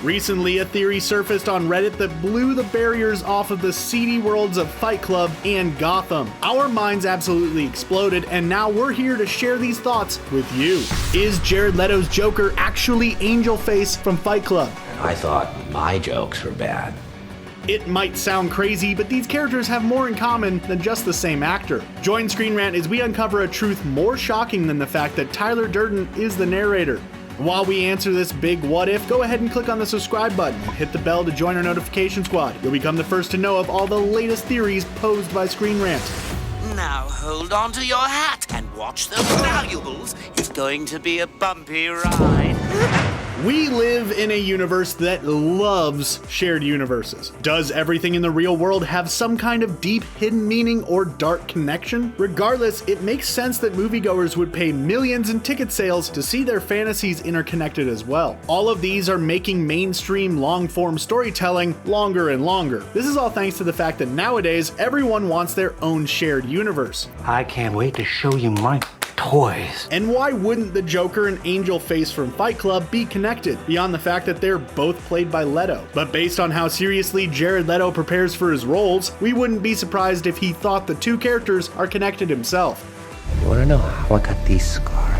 Recently, a theory surfaced on Reddit that blew the barriers off of the seedy worlds of Fight Club and Gotham. Our minds absolutely exploded, and now we're here to share these thoughts with you. Is Jared Leto's Joker actually Angel Face from Fight Club? I thought my jokes were bad. It might sound crazy, but these characters have more in common than just the same actor. Join ScreenRant as we uncover a truth more shocking than the fact that Tyler Durden is the narrator. While we answer this big what if, go ahead and click on the subscribe button and hit the bell to join our notification squad. You'll become the first to know of all the latest theories posed by ScreenRant. Now hold on to your hat and watch those valuables. It's going to be a bumpy ride. We live in a universe that loves shared universes. Does everything in the real world have some kind of deep hidden meaning or dark connection? Regardless, it makes sense that moviegoers would pay millions in ticket sales to see their fantasies interconnected as well. All of these are making mainstream long-form storytelling longer and longer. This is all thanks to the fact that nowadays everyone wants their own shared universe. I can't wait to show you my toys. And why wouldn't the Joker and Angel Face from Fight Club be connected, beyond the fact that they're both played by Leto? But based on how seriously Jared Leto prepares for his roles, we wouldn't be surprised if he thought the two characters are connected himself. You wanna know how I got these scars?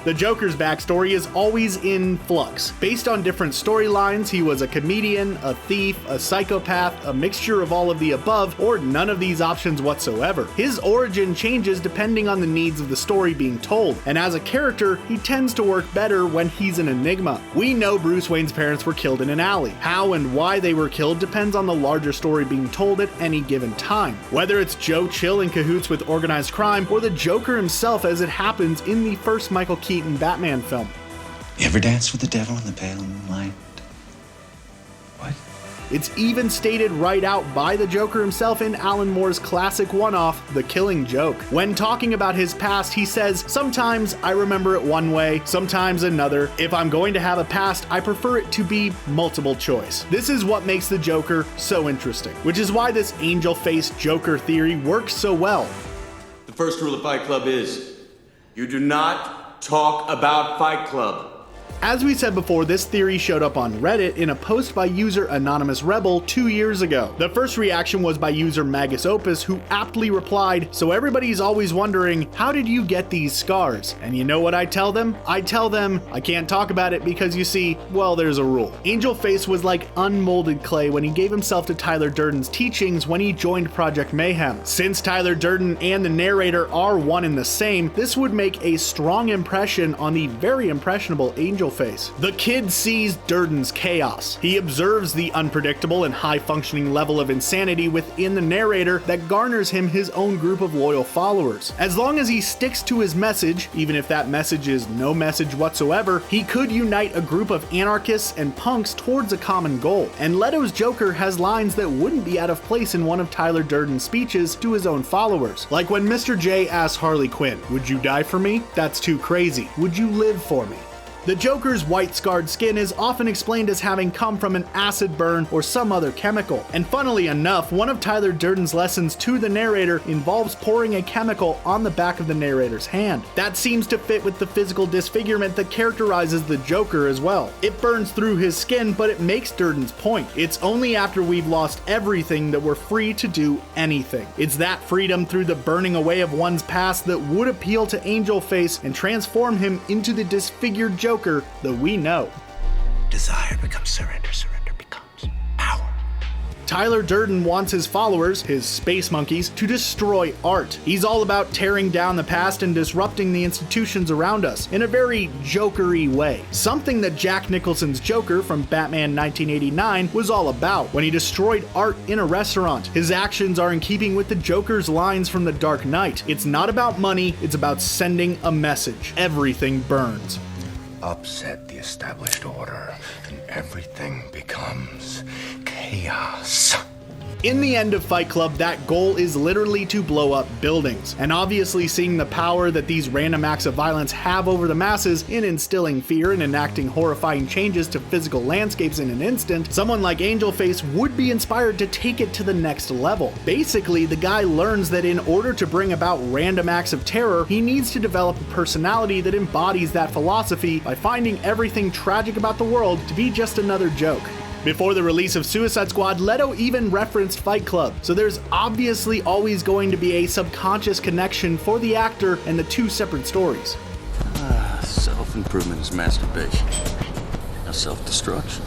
The Joker's backstory is always in flux. Based on different storylines, he was a comedian, a thief, a psychopath, a mixture of all of the above, or none of these options whatsoever. His origin changes depending on the needs of the story being told, and as a character, he tends to work better when he's an enigma. We know Bruce Wayne's parents were killed in an alley. How and why they were killed depends on the larger story being told at any given time. Whether it's Joe Chill in cahoots with organized crime, or the Joker himself as it happens in the first Michael Keaton Batman film. You ever dance with the devil in the pale moonlight? What? It's even stated right out by the Joker himself in Alan Moore's classic one-off, The Killing Joke. When talking about his past, he says, "Sometimes I remember it one way, sometimes another. If I'm going to have a past, I prefer it to be multiple choice." This is what makes the Joker so interesting, which is why this angel-faced Joker theory works so well. The first rule of Fight Club is, you do not talk about Fight Club. As we said before, this theory showed up on Reddit in a post by user Anonymous Rebel 2 years ago. The first reaction was by user Magus Opus, who aptly replied, "So everybody's always wondering, how did you get these scars?" And you know what I tell them? I tell them, I can't talk about it because you see, well, there's a rule. Angel Face was like unmolded clay when he gave himself to Tyler Durden's teachings when he joined Project Mayhem. Since Tyler Durden and the narrator are one and the same, this would make a strong impression on the very impressionable Angel Face. The kid sees Durden's chaos. He observes the unpredictable and high-functioning level of insanity within the narrator that garners him his own group of loyal followers. As long as he sticks to his message, even if that message is no message whatsoever, he could unite a group of anarchists and punks towards a common goal. And Leto's Joker has lines that wouldn't be out of place in one of Tyler Durden's speeches to his own followers. Like when Mr. J asks Harley Quinn, "Would you die for me? That's too crazy. Would you live for me?" The Joker's white scarred skin is often explained as having come from an acid burn or some other chemical. And funnily enough, one of Tyler Durden's lessons to the narrator involves pouring a chemical on the back of the narrator's hand. That seems to fit with the physical disfigurement that characterizes the Joker as well. It burns through his skin, but it makes Durden's point. It's only after we've lost everything that we're free to do anything. It's that freedom through the burning away of one's past that would appeal to Angel Face and transform him into the disfigured Joker that we know. Desire becomes surrender, surrender becomes power. Tyler Durden wants his followers, his space monkeys, to destroy art. He's all about tearing down the past and disrupting the institutions around us in a very Joker-y way. Something that Jack Nicholson's Joker from Batman 1989 was all about when he destroyed art in a restaurant. His actions are in keeping with the Joker's lines from The Dark Knight. It's not about money, it's about sending a message. Everything burns. Upset the established order, and everything becomes chaos. In the end of Fight Club, that goal is literally to blow up buildings. And obviously seeing the power that these random acts of violence have over the masses in instilling fear and enacting horrifying changes to physical landscapes in an instant, someone like Angelface would be inspired to take it to the next level. Basically, the guy learns that in order to bring about random acts of terror, he needs to develop a personality that embodies that philosophy by finding everything tragic about the world to be just another joke. Before the release of Suicide Squad, Leto even referenced Fight Club, so there's obviously always going to be a subconscious connection for the actor and the two separate stories. Self-improvement is masturbation. Now self-destruction.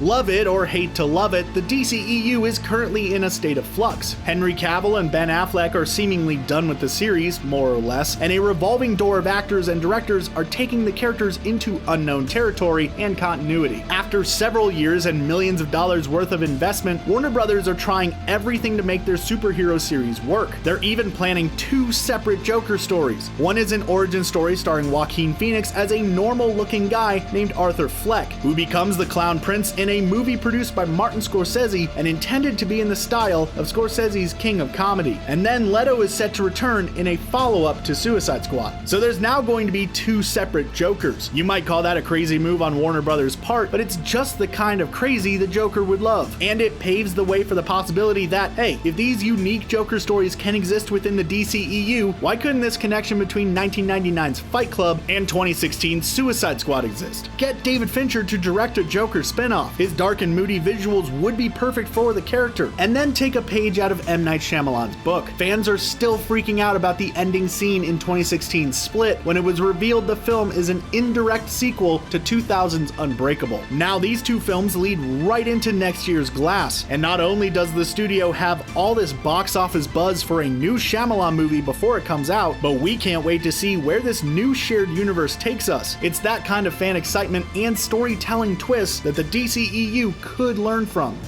Love it or hate to love it, the DCEU is currently in a state of flux. Henry Cavill and Ben Affleck are seemingly done with the series, more or less, and a revolving door of actors and directors are taking the characters into unknown territory and continuity. After several years and millions of dollars worth of investment, Warner Brothers are trying everything to make their superhero series work. They're even planning 2 separate Joker stories. One is an origin story starring Joaquin Phoenix as a normal-looking guy named Arthur Fleck, who becomes the Clown Prince in a movie produced by Martin Scorsese and intended to be in the style of Scorsese's King of Comedy. And then Leto is set to return in a follow-up to Suicide Squad. So there's now going to be 2 separate Jokers. You might call that a crazy move on Warner Brothers' part, but it's just the kind of crazy the Joker would love. And it paves the way for the possibility that, hey, if these unique Joker stories can exist within the DCEU, why couldn't this connection between 1999's Fight Club and 2016's Suicide Squad exist? Get David Fincher to direct a Joker spinoff. His dark and moody visuals would be perfect for the character. And then take a page out of M. Night Shyamalan's book. Fans are still freaking out about the ending scene in 2016's Split when it was revealed the film is an indirect sequel to 2000's Unbreakable. Now these 2 films lead right into next year's Glass. And not only does the studio have all this box office buzz for a new Shyamalan movie before it comes out, but we can't wait to see where this new shared universe takes us. It's that kind of fan excitement and storytelling twist that the DCEU could learn from.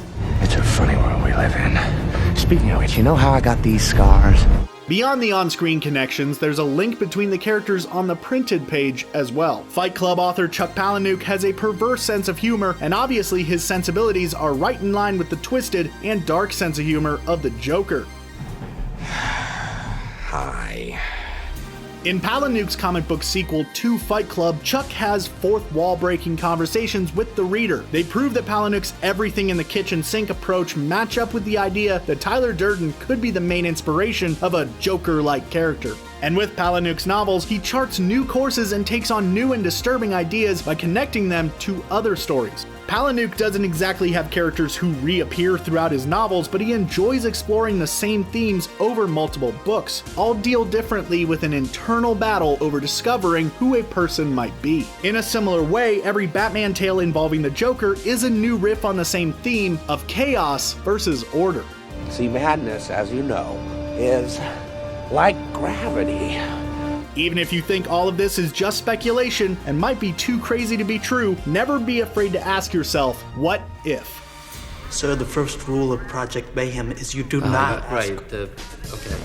It's a funny world we live in. Speaking of which, you know how I got these scars? Beyond the on-screen connections, there's a link between the characters on the printed page as well. Fight Club author Chuck Palahniuk has a perverse sense of humor, and obviously his sensibilities are right in line with the twisted and dark sense of humor of the Joker. Hi. In Palahniuk's comic book sequel to Fight Club, Chuck has fourth wall-breaking conversations with the reader. They prove that Palahniuk's everything in the kitchen sink approach match up with the idea that Tyler Durden could be the main inspiration of a Joker-like character. And with Palahniuk's novels, he charts new courses and takes on new and disturbing ideas by connecting them to other stories. Palahniuk doesn't exactly have characters who reappear throughout his novels, but he enjoys exploring the same themes over multiple books. All deal differently with an internal battle over discovering who a person might be. In a similar way, every Batman tale involving the Joker is a new riff on the same theme of chaos versus order. See, madness, as you know, is like gravity. Even if you think all of this is just speculation and might be too crazy to be true, never be afraid to ask yourself, what if? Sir, the first rule of Project Mayhem is you do not ask. Right, okay.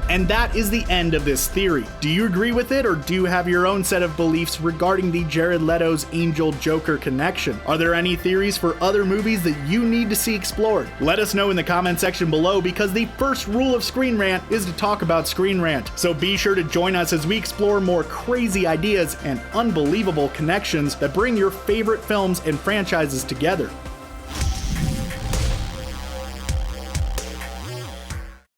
And that is the end of this theory. Do you agree with it, or do you have your own set of beliefs regarding the Jared Leto's Angel Joker connection? Are there any theories for other movies that you need to see explored? Let us know in the comment section below, because the first rule of Screen Rant is to talk about Screen Rant. So be sure to join us as we explore more crazy ideas and unbelievable connections that bring your favorite films and franchises together.